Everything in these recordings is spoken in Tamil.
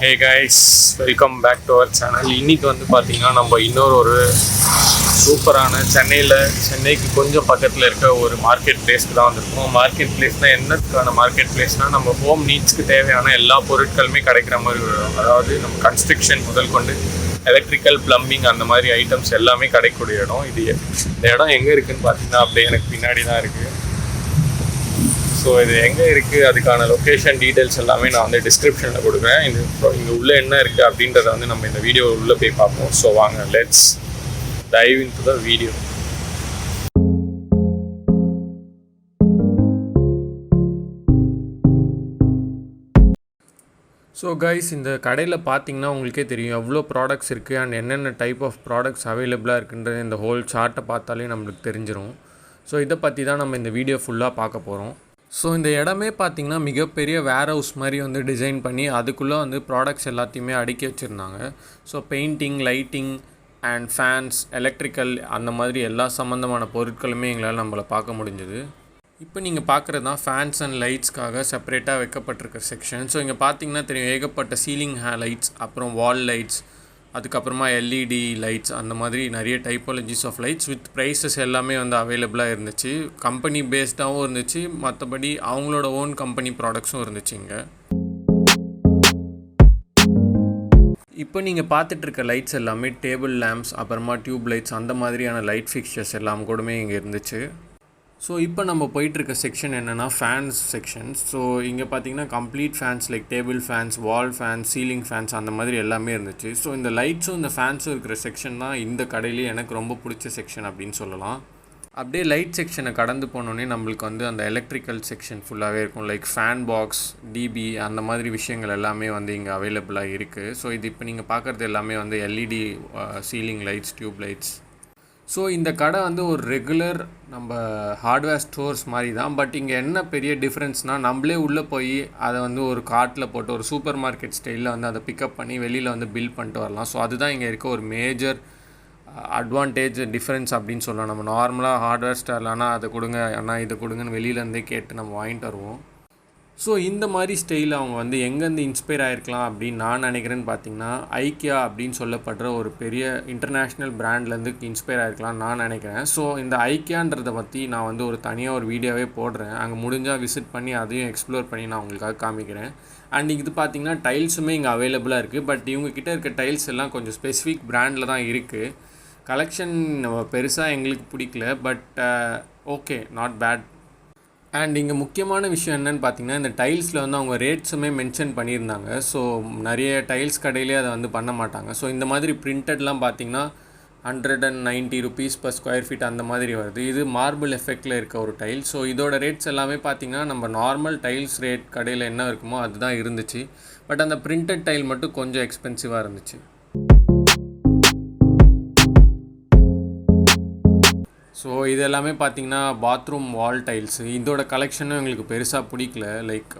Hey guys, welcome back to our channel. இன்னைக்கு வந்து பார்த்தீங்கன்னா நம்ம இன்னொரு சூப்பரான சென்னைக்கு கொஞ்சம் பக்கத்தில் இருக்க ஒரு மார்க்கெட் பிளேஸ்க்கு தான் வந்திருக்கோம். மார்க்கெட் பிளேஸ்னால் என்னத்துக்கான மார்க்கெட் பிளேஸ்னால் நம்ம ஹோம் நீட்ஸ்க்கு தேவையான எல்லா பொருட்களுமே கிடைக்கிற மாதிரி வரும். அதாவது நம்ம கன்ஸ்ட்ரக்ஷன் முதல் கொண்டு எலக்ட்ரிக்கல் பிளம்பிங் அந்த மாதிரி ஐட்டம்ஸ் எல்லாமே கிடைக்கக்கூடிய இடம். இந்த இடம் எங்கே இருக்குதுன்னு பார்த்தீங்கன்னா அப்படியே எனக்கு பின்னாடி தான் இருக்குது. ஸோ இது எங்கே இருக்குது, அதுக்கான லொக்கேஷன் டீட்டெயில்ஸ் எல்லாமே நான் வந்து டிஸ்கிரிப்ஷனில் கொடுக்குறேன். இங்கே உள்ளே என்ன இருக்குது அப்படின்றத வந்து நம்ம இந்த வீடியோ உள்ளே போய் பார்ப்போம். ஸோ வாங்க, let's dive into the video. So guys, இந்த கடையில் பார்த்தீங்கன்னா உங்களுக்கே தெரியும் எவ்வளோ ப்ராடக்ட்ஸ் இருக்குது அண்ட் என்னென்ன டைப் ஆஃப் ப்ராடக்ட்ஸ் அவைலபிளாக இருக்குன்றது இந்த ஹோல் சார்ட்டை பார்த்தாலே நம்மளுக்கு தெரிஞ்சிடும். ஸோ இதை பற்றி தான் நம்ம இந்த வீடியோ ஃபுல்லாக பார்க்க போகிறோம். ஸோ இந்த இடமே பார்த்திங்கன்னா மிகப்பெரிய வேர் ஹவுஸ் மாதிரி வந்து டிசைன் பண்ணி அதுக்குள்ளே வந்து ப்ராடக்ட்ஸ் எல்லாத்தையுமே அடுக்கி வச்சுருந்தாங்க. So painting, lighting and fans, electrical அந்த மாதிரி எல்லா சம்மந்தமான பொருட்களுமே எங்களால் நம்மளை பார்க்க முடிஞ்சுது. இப்போ நீங்கள் பார்க்குறது தான் ஃபேன்ஸ் அண்ட் லைட்ஸ்க்காக செப்பரேட்டாக வைக்கப்பட்டிருக்க செக்ஷன். ஸோ இங்கே பார்த்தீங்கன்னா தெரியும் ஏகப்பட்ட சீலிங் லைட்ஸ், அப்புறம் வால் லைட்ஸ், அதுக்கப்புறமா எல்இடி லைட்ஸ், அந்த மாதிரி நிறைய டைப்பாலஜிஸ் ஆஃப் லைட்ஸ் வித் ப்ரைஸஸ் எல்லாமே வந்து அவைலபிளாக இருந்துச்சு. கம்பெனி பேஸ்டாகவும் இருந்துச்சு, மற்றபடி அவங்களோட ஓன் கம்பெனி ப்ராடக்ட்ஸும் இருந்துச்சு இங்கே. இப்போ நீங்கள் பார்த்துட்ருக்க லைட்ஸ் எல்லாமே டேபிள் லேம்ப்ஸ், அப்புறமா டியூப் லைட்ஸ், அந்த மாதிரியான லைட் ஃபிக்சர்ஸ் எல்லாம் கூடமே இங்கே இருந்துச்சு. ஸோ இப்போ நம்ம போயிட்டுருக்க செக்ஷன் என்னென்னா ஃபேன்ஸ் செக்ஷன். ஸோ இங்கே பார்த்தீங்கன்னா complete fans like table fans, wall fans, ceiling fans அந்த மாதிரி எல்லாமே இருந்துச்சு. ஸோ இந்த லைட்ஸும் இந்த ஃபேன்ஸும் இருக்கிற செக்ஷன் தான் இந்த கடையிலே எனக்கு ரொம்ப பிடிச்ச செக்ஷன் அப்படின்னு சொல்லலாம். அப்படியே லைட் செக்ஷனை கடந்து போனோடனே நம்மளுக்கு வந்து அந்த எலக்ட்ரிக்கல் செக்ஷன் ஃபுல்லாகவே இருக்கும். லைக் ஃபேன் பாக்ஸ், டிபி, அந்த மாதிரி விஷயங்கள் எல்லாமே வந்து இங்கே அவைலபிளாக இருக்குது. ஸோ இது இப்போ நீங்கள் பார்க்குறது எல்லாமே வந்து LED ceiling lights, tube lights. So இந்த கடை வந்து ஒரு ரெகுலர் நம்ம ஹார்ட்வேர் ஸ்டோர்ஸ் மாதிரி தான். பட் இங்கே என்ன பெரிய டிஃப்ரென்ஸ்னால் நம்மளே உள்ளே போய் அதை வந்து ஒரு கார்ட்டில் போட்டு ஒரு சூப்பர் மார்க்கெட் ஸ்டைலில் வந்து அதை பிக்கப் பண்ணி வெளியில் வந்து பில் பண்ணிட்டு வரலாம். ஸோ அதுதான் இங்கே இருக்க ஒரு மேஜர் அட்வான்டேஜ், டிஃப்ரென்ஸ் அப்படின்னு சொல்லலாம். நம்ம நார்மலாக ஹார்ட்வேர் ஸ்டோரில் ஆனால் அதை கொடுங்க, ஆனால் இதை கொடுங்கன்னு வெளியிலேருந்தே கேட்டு நம்ம வாங்கிட்டு வருவோம். ஸோ இந்த மாதிரி ஸ்டைலில் அவங்க வந்து எங்கேருந்து இன்ஸ்பயர் ஆகிருக்கலாம் அப்படின்னு நான் நினைக்கிறேன்னு பார்த்தீங்கன்னா ஐக்கியா அப்படின்னு சொல்லப்படுற ஒரு பெரிய இன்டர்நேஷ்னல் பிராண்ட்லேருந்து இன்ஸ்பயர் ஆகிருக்கலாம் நான் நினைக்கிறேன். ஸோ இந்த ஐக்கியான்றதை பற்றி நான் வந்து ஒரு தனியாக ஒரு வீடியோவே போடுறேன். அங்கே முடிஞ்சால் விசிட் பண்ணி அதையும் எக்ஸ்ப்ளோர் பண்ணி நான் உங்களுக்காக காமிக்கிறேன். அண்ட் இது பார்த்திங்கன்னா டைல்ஸுமே இங்கே அவைலபிளாக இருக்குது. பட் இவங்கக்கிட்ட இருக்க டைல்ஸ் எல்லாம் கொஞ்சம் ஸ்பெசிஃபிக் பிராண்டில் தான் இருக்குது. கலெக்ஷன் பெருசாக எங்களுக்கு பிடிக்கல, but okay, not bad. And இங்கே முக்கியமான விஷயம் என்னென்னு பார்த்தீங்கன்னா இந்த டைல்ஸில் வந்து அவங்க ரேட்ஸுமே மென்ஷன் பண்ணியிருந்தாங்க. ஸோ நிறைய டைல்ஸ் கடையிலே அதை வந்து பண்ண மாட்டாங்க. ஸோ இந்த மாதிரி பிரிண்டட்லாம் பார்த்திங்கன்னா 190 rupees per square feet அந்த மாதிரி வருது. இது மார்பிள் எஃபெக்டில் இருக்க ஒரு டைல். ஸோ இதோட ரேட்ஸ் எல்லாமே பார்த்திங்கன்னா நம்ம நார்மல் டைல்ஸ் ரேட் கடையில் என்ன இருக்குமோ அதுதான் இருந்துச்சு. பட் அந்த பிரிண்டட் டைல் மட்டும் கொஞ்சம் எக்ஸ்பென்சிவாக இருந்துச்சு. ஸோ இது எல்லாமே பார்த்திங்கன்னா பாத்ரூம் வால் டைல்ஸு. இதோட கலெக்ஷனும் எங்களுக்கு பெருசாக பிடிக்கல. லைக்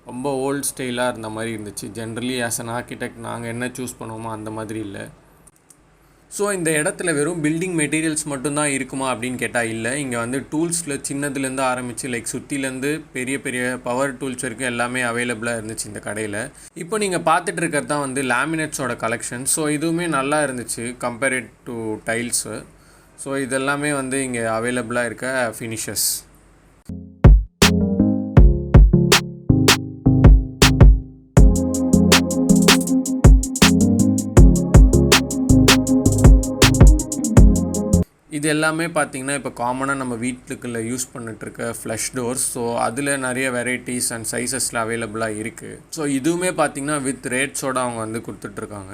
ரொம்ப ஓல்ட் ஸ்டைலாக இருந்த மாதிரி இருந்துச்சு. ஜென்ரலி ஆஸ் அன் ஆர்கிடெக்ட் நாங்கள் என்ன சூஸ் பண்ணுவோமோ அந்த மாதிரி இல்லை. ஸோ இந்த இடத்துல வெறும் பில்டிங் மெட்டீரியல்ஸ் மட்டும்தான் இருக்குமா அப்படின்னு கேட்டால் இல்லை. இங்கே வந்து டூல்ஸில் சின்னதுலேருந்து ஆரம்பித்து லைக் சுற்றிலேருந்து பெரிய பெரிய பவர் டூல்ஸ் வரைக்கும் எல்லாமே அவைலபிளாக இருந்துச்சு இந்த கடையில். இப்போ நீங்கள் பார்த்துட்டு இருக்கிறது தான் வந்து லேமினேட்ஸோட கலெக்ஷன். ஸோ இதுவுமே நல்லா இருந்துச்சு கம்பேர்ட் டு டைல்ஸு. ஸோ இதெல்லாமே வந்து இங்கே அவைலபிளாக இருக்க ஃபினிஷஸ். இது எல்லாமே பார்த்திங்கன்னா இப்போ காமனாக நம்ம வீட்டுக்குள்ளே யூஸ் பண்ணிட்டுருக்க ஃப்ளஷ் டோர்ஸ். ஸோ அதில் நிறைய வெரைட்டிஸ் அண்ட் சைஸஸில் அவைலபிளாக இருக்குது. ஸோ இதுவுமே பார்த்திங்கன்னா வித் ரேட்ஸோடு அவங்க வந்து கொடுத்துட்ருக்காங்க.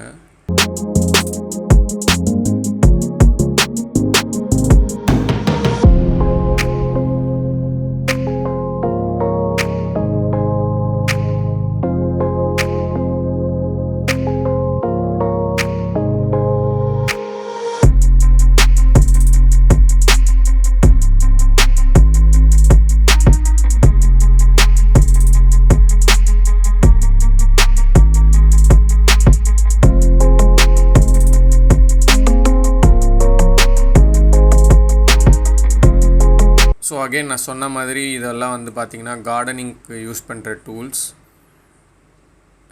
ஸோ அகெயின் நான் சொன்ன மாதிரி இதெல்லாம் வந்து பார்த்திங்கன்னா கார்டனிங்க்கு யூஸ் பண்ணுற tools.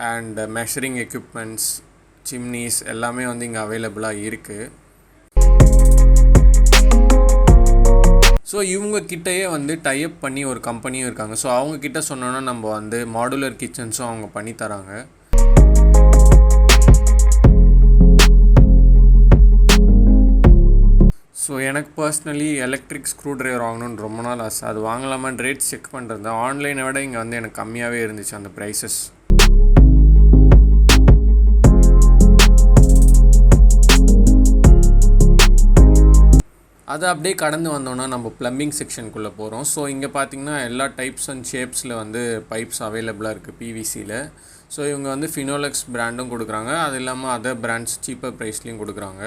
And measuring equipments, chimneys எல்லாமே வந்து இங்கே அவைலபிளாக இருக்குது. ஸோ இவங்கக்கிட்டேயே வந்து டைப் பண்ணி ஒரு கம்பெனியும் இருக்காங்க. ஸோ அவங்கக்கிட்ட சொன்னோன்னா நம்ம வந்து மாடுலர் கிச்சன்ஸும் அவங்க பண்ணி தராங்க. ஸோ எனக்கு பர்சனலி எலக்ட்ரிக் ஸ்க்ரூ ட்ரைவர் வாங்கணுன்னு ரொம்ப நாள் ஆசை. அது வாங்கலாமான்னு ரேட் செக் பண்ணுறது ஆன்லைனை விட இங்கே வந்து எனக்கு கம்மியாகவே இருந்துச்சு அந்த ப்ரைஸஸ். அதை அப்படியே கடந்து வந்தோன்னா நம்ம ப்ளம்பிங் செக்ஷனுக்குள்ளே போகிறோம். ஸோ இங்கே பார்த்திங்கன்னா எல்லா டைப்ஸ் அண்ட் ஷேப்ஸில் வந்து பைப்ஸ் அவைலபிளாக இருக்குது பிவிசியில். ஸோ இவங்க வந்து ஃபினோலெக்ஸ் பிராண்டும் கொடுக்குறாங்க, அது இல்லாமல் அதர் பிராண்ட்ஸ் சீப்பர் ப்ரைஸ்லேயும் கொடுக்குறாங்க.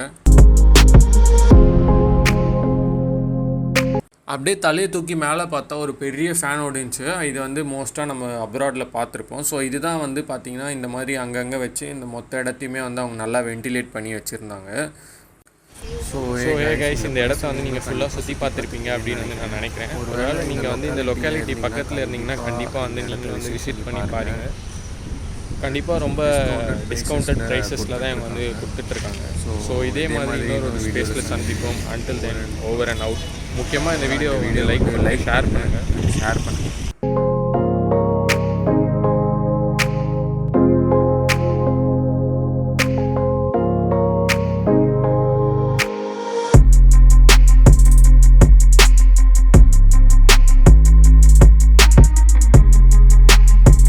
அப்படியே தலையை தூக்கி மேலே பார்த்தா ஒரு பெரிய ஃபேன் ஓடிச்சு. இது வந்து மோஸ்ட்டாக நம்ம அப்ராடில் பார்த்துருப்போம். ஸோ இதுதான் வந்து பார்த்திங்கன்னா இந்த மாதிரி அங்கங்கே வச்சு இந்த மொத்த இடத்தையுமே வந்து அவங்க நல்லா வென்டிலேட் பண்ணி வச்சுருந்தாங்க. ஸோ கைஸ், இந்த இடத்த வந்து நீங்கள் ஃபுல்லாக சுற்றி பார்த்துருப்பீங்க அப்படின்னு வந்து நான் நினைக்கிறேன். ஒருவேளை நீங்கள் வந்து இந்த லொக்காலிட்டி பக்கத்தில் இருந்தீங்கன்னா கண்டிப்பாக வந்து நீங்கள் வந்து விசிட் பண்ணி பாருங்கள். கண்டிப்பாக ரொம்ப டிஸ்கவுண்டட் ப்ரைஸஸில் தான் இவங்க வந்து கொடுத்துட்ருக்காங்க. ஸோ இதே மாதிரி இன்னொரு ஒரு ஸ்பேஸில் சந்திப்போம். Until then over and out. முக்கியமாக இந்த வீடியோ லைக் ஷேர் பண்ணுங்கள்.